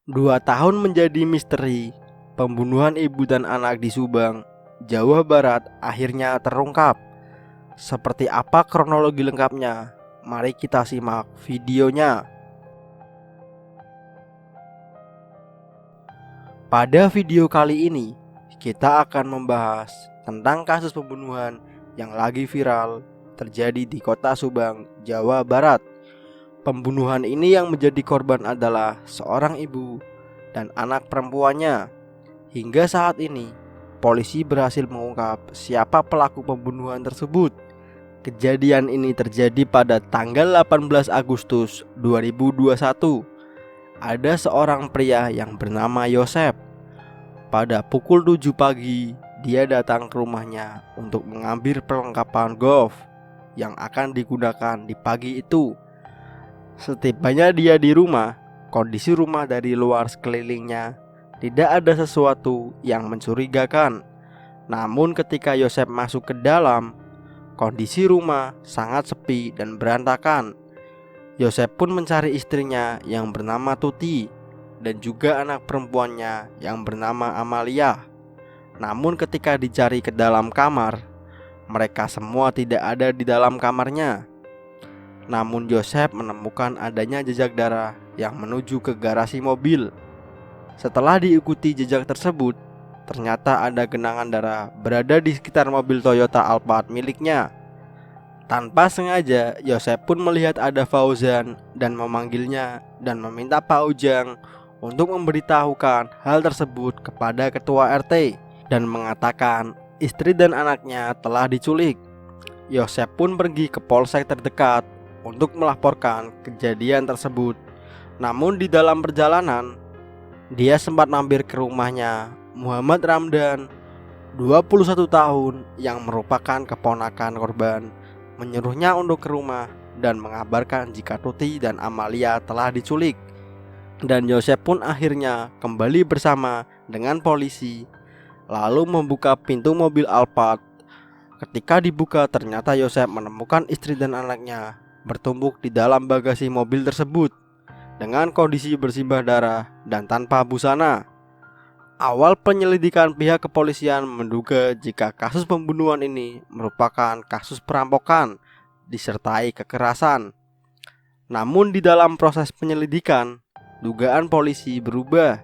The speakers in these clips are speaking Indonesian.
2 tahun menjadi misteri pembunuhan ibu dan anak di Subang, Jawa Barat akhirnya terungkap. Seperti apa kronologi lengkapnya? Mari kita simak videonya. Pada video kali ini, kita akan membahas tentang kasus pembunuhan yang lagi viral terjadi di kota Subang, Jawa Barat. Pembunuhan ini yang menjadi korban adalah seorang ibu dan anak perempuannya. Hingga saat ini, polisi berhasil mengungkap siapa pelaku pembunuhan tersebut. Kejadian ini terjadi pada tanggal 18 Agustus 2021. Ada seorang pria yang bernama Yosep. Pada pukul 7 pagi, dia datang ke rumahnya untuk mengambil perlengkapan golf yang akan digunakan di pagi itu. Setibanya dia di rumah, kondisi rumah dari luar sekelilingnya tidak ada sesuatu yang mencurigakan. Namun ketika Yosep masuk ke dalam, kondisi rumah sangat sepi dan berantakan. Yosep pun mencari istrinya yang bernama Tuti dan juga anak perempuannya yang bernama Amalia. Namun ketika dicari ke dalam kamar, mereka semua tidak ada di dalam kamarnya. Namun Yosep menemukan adanya jejak darah yang menuju ke garasi mobil. Setelah diikuti jejak tersebut, ternyata ada genangan darah berada di sekitar mobil Toyota Alphard miliknya. Tanpa sengaja, Yosep pun melihat ada Fauzan dan memanggilnya dan meminta Pak Ujang untuk memberitahukan hal tersebut kepada ketua RT dan mengatakan istri dan anaknya telah diculik. Yosep pun pergi ke polsek terdekat untuk melaporkan kejadian tersebut. Namun di dalam perjalanan, dia sempat mampir ke rumahnya Muhammad Ramdan, 21 tahun, yang merupakan keponakan korban, menyuruhnya untuk ke rumah dan mengabarkan jika Tuti dan Amalia telah diculik. Dan Yosep pun akhirnya kembali bersama dengan polisi, lalu membuka pintu mobil Alphard. Ketika dibuka, ternyata Yosep menemukan istri dan anaknya bertumbuk di dalam bagasi mobil tersebut dengan kondisi bersimbah darah dan tanpa busana. Awal penyelidikan pihak kepolisian menduga jika kasus pembunuhan ini merupakan kasus perampokan disertai kekerasan. Namun di dalam proses penyelidikan, dugaan polisi berubah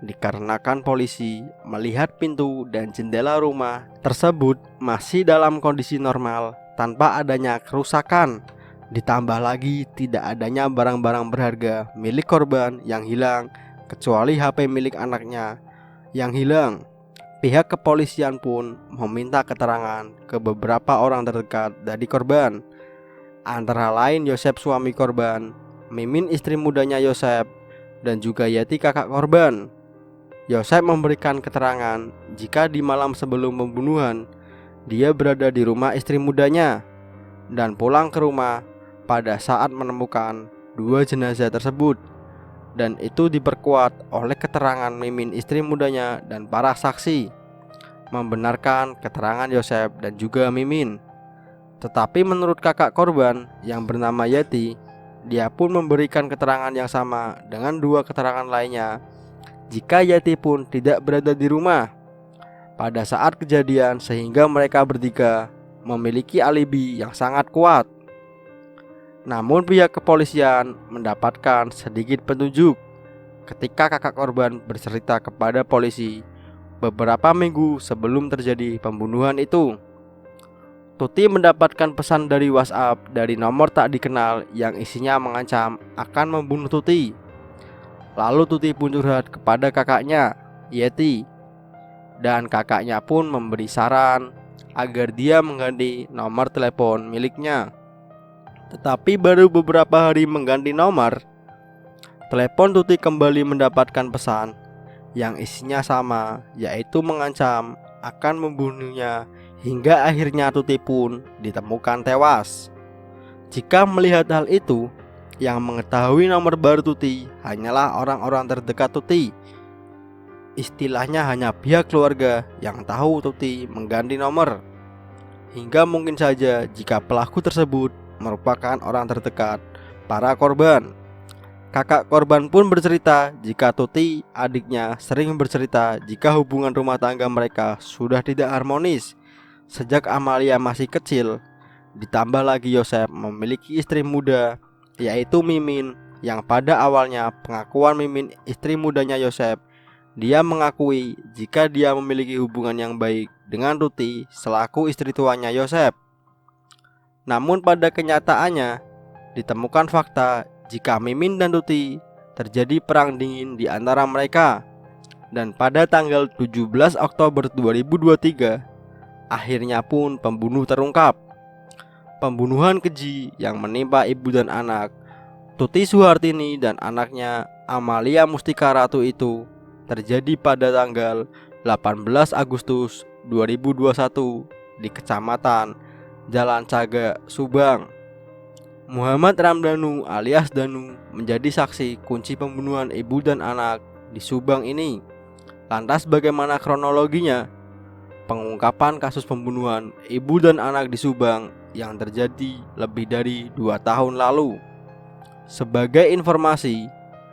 dikarenakan polisi melihat pintu dan jendela rumah tersebut masih dalam kondisi normal tanpa adanya kerusakan. Ditambah lagi tidak adanya barang-barang berharga milik korban yang hilang kecuali HP milik anaknya yang hilang. Pihak kepolisian pun meminta keterangan ke beberapa orang terdekat dari korban, antara lain Yosep suami korban, Mimin istri mudanya Yosep, dan juga Yati kakak korban. Yosep memberikan keterangan jika di malam sebelum pembunuhan dia berada di rumah istri mudanya dan pulang ke rumah pada saat menemukan 2 jenazah tersebut, dan itu diperkuat oleh keterangan Mimin istri mudanya dan para saksi membenarkan keterangan Yosep dan juga Mimin. Tetapi menurut kakak korban yang bernama Yati, dia pun memberikan keterangan yang sama dengan 2 keterangan lainnya jika Yati pun tidak berada di rumah pada saat kejadian, sehingga mereka bertiga memiliki alibi yang sangat kuat. Namun pihak kepolisian mendapatkan sedikit petunjuk ketika kakak korban bercerita kepada polisi beberapa minggu sebelum terjadi pembunuhan itu. Tuti mendapatkan pesan dari WhatsApp dari nomor tak dikenal yang isinya mengancam akan membunuh Tuti. Lalu Tuti pun curhat kepada kakaknya, Yeti, dan kakaknya pun memberi saran agar dia mengganti nomor telepon miliknya. Tetapi baru beberapa hari mengganti nomor, telepon Tuti kembali mendapatkan pesan yang isinya sama, yaitu mengancam akan membunuhnya, hingga akhirnya Tuti pun ditemukan tewas. Jika melihat hal itu, yang mengetahui nomor baru Tuti hanyalah orang-orang terdekat Tuti. Istilahnya hanya pihak keluarga yang tahu Tuti mengganti nomor. Hingga mungkin saja jika pelaku tersebut merupakan orang terdekat para korban. Kakak korban pun bercerita jika Tuti, adiknya, sering bercerita jika hubungan rumah tangga mereka sudah tidak harmonis sejak Amalia masih kecil. Ditambah lagi Yosep memiliki istri muda, yaitu Mimin, yang pada awalnya pengakuan Mimin istri mudanya Yosep, dia mengakui jika dia memiliki hubungan yang baik dengan Tuti selaku istri tuanya Yosep. Namun pada kenyataannya ditemukan fakta jika Mimin dan Tuti terjadi perang dingin di antara mereka. Dan pada tanggal 17 Oktober 2023 akhirnya pun pembunuh terungkap. Pembunuhan keji yang menimpa ibu dan anak Tuti Suhartini dan anaknya Amalia Mustika Ratu itu terjadi pada tanggal 18 Agustus 2021 di Kecamatan Jalan Caga, Subang. Muhammad Ramdhanu alias Danu menjadi saksi kunci pembunuhan ibu dan anak di Subang ini. Lantas bagaimana kronologinya? Pengungkapan kasus pembunuhan ibu dan anak di Subang yang terjadi lebih dari 2 tahun lalu. Sebagai informasi,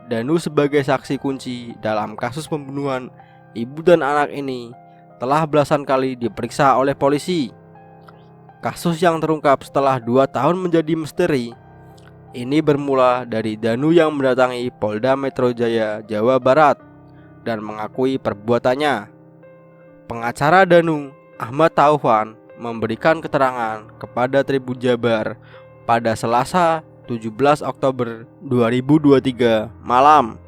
Danu sebagai saksi kunci dalam kasus pembunuhan ibu dan anak ini telah belasan kali diperiksa oleh polisi. Kasus yang terungkap setelah 2 tahun menjadi misteri. Ini bermula dari Danu yang mendatangi Polda Metro Jaya, Jawa Barat dan mengakui perbuatannya. Pengacara Danu, Ahmad Taufan, memberikan keterangan kepada Tribun Jabar pada Selasa 17 Oktober 2023 malam.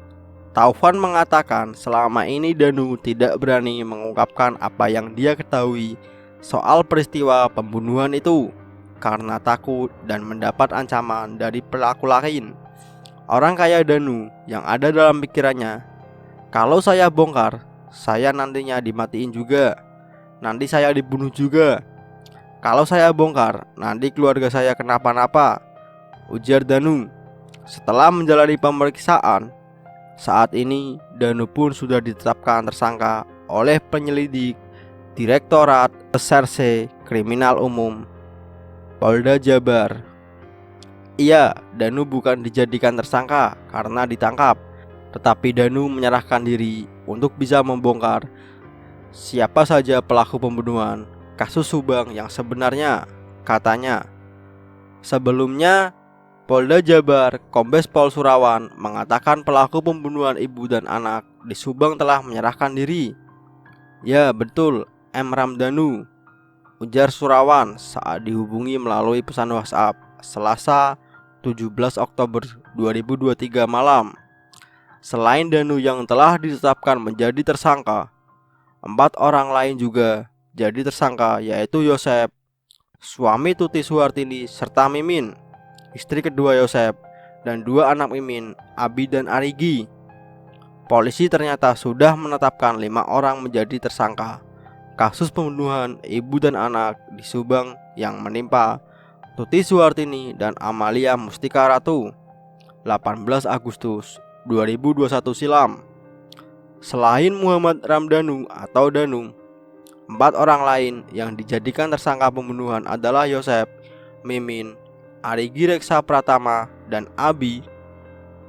Taufan mengatakan selama ini Danu tidak berani mengungkapkan apa yang dia ketahui soal peristiwa pembunuhan itu karena takut dan mendapat ancaman dari pelaku lain. Orang kaya Danu yang ada dalam pikirannya, kalau saya bongkar, saya nantinya dimatiin juga, nanti saya dibunuh juga. Kalau saya bongkar, nanti keluarga saya kenapa-napa, ujar Danu. Setelah menjalani pemeriksaan, saat ini Danu pun sudah ditetapkan tersangka oleh penyelidik Direktorat Reserse Kriminal Umum Polda Jabar. Iya, Danu bukan dijadikan tersangka karena ditangkap, tetapi Danu menyerahkan diri untuk bisa membongkar siapa saja pelaku pembunuhan kasus Subang yang sebenarnya, katanya. Sebelumnya, Polda Jabar Kombes Pol Surawan mengatakan pelaku pembunuhan ibu dan anak di Subang telah menyerahkan diri. Ya, betul, M. Ramdhanu, ujar Surawan saat dihubungi melalui pesan WhatsApp Selasa 17 Oktober 2023 malam. Selain Danu yang telah ditetapkan menjadi tersangka, 4 orang lain juga jadi tersangka, yaitu Yosep, suami Tuti Suhartini, serta Mimin, istri kedua Yosep, dan 2 anak Mimin, Abi dan Arigi. Polisi ternyata sudah menetapkan 5 orang menjadi tersangka kasus pembunuhan ibu dan anak di Subang yang menimpa Tuti Suhartini dan Amalia Mustika Ratu 18 Agustus 2021 silam. Selain Muhammad Ramdhanu atau Danu, 4 orang lain yang dijadikan tersangka pembunuhan adalah Yosep, Mimin, Arigi Reksa Pratama, dan Abi.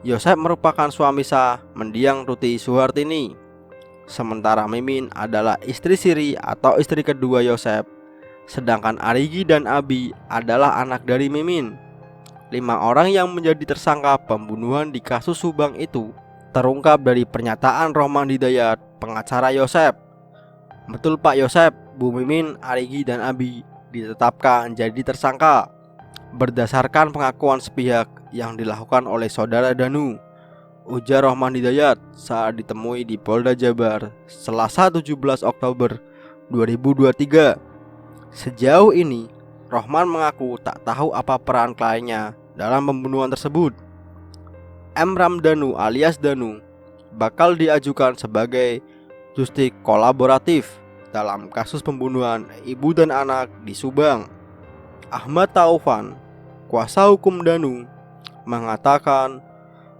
Yosep merupakan suami sah mendiang Tuti Suhartini, sementara Mimin adalah istri siri atau istri kedua Yosep, sedangkan Arigi dan Abi adalah anak dari Mimin. 5 orang yang menjadi tersangka pembunuhan di kasus Subang itu terungkap dari pernyataan Rohman Hidayat, pengacara Yosep. Betul Pak Yosep, Bu Mimin, Arigi dan Abi ditetapkan jadi tersangka berdasarkan pengakuan sepihak yang dilakukan oleh saudara Danu, ujar Rohman Hidayat saat ditemui di Polda Jabar Selasa 17 Oktober 2023. Sejauh ini, Rohman mengaku tak tahu apa peran kliennya dalam pembunuhan tersebut. M. Ramdhanu alias Danu bakal diajukan sebagai justik kolaboratif dalam kasus pembunuhan ibu dan anak di Subang. Ahmad Taufan, kuasa hukum Danu, mengatakan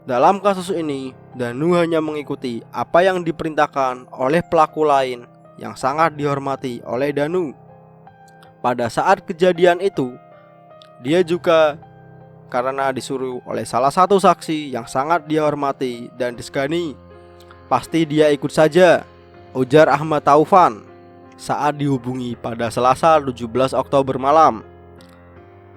dalam kasus ini Danu hanya mengikuti apa yang diperintahkan oleh pelaku lain yang sangat dihormati oleh Danu. Pada saat kejadian itu, dia juga karena disuruh oleh salah satu saksi yang sangat dia hormati dan disegani. Pasti dia ikut saja, ujar Ahmad Taufan saat dihubungi pada Selasa 17 Oktober malam.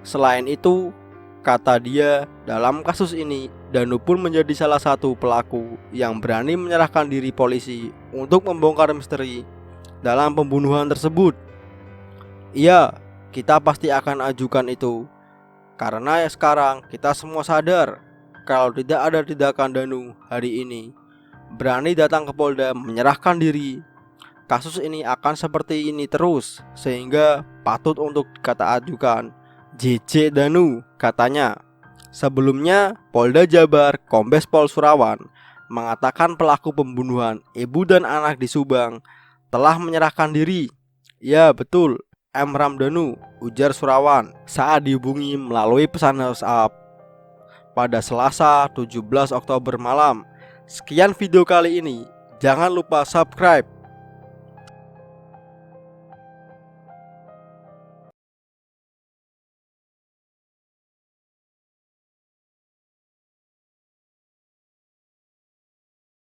Selain itu, kata dia, dalam kasus ini Danu pun menjadi salah satu pelaku yang berani menyerahkan diri polisi untuk membongkar misteri dalam pembunuhan tersebut. Iya, kita pasti akan ajukan itu, karena sekarang kita semua sadar kalau tidak ada tindakan Danu hari ini berani datang ke Polda menyerahkan diri, kasus ini akan seperti ini terus, sehingga patut untuk dikata ajukan JJ Danu, katanya. Sebelumnya, Polda Jabar Kombes Pol Surawan mengatakan pelaku pembunuhan ibu dan anak di Subang telah menyerahkan diri. Ya betul, M. Ramdhanu, ujar Surawan saat dihubungi melalui pesan WhatsApp pada Selasa 17 Oktober malam. Sekian video kali ini. Jangan lupa subscribe,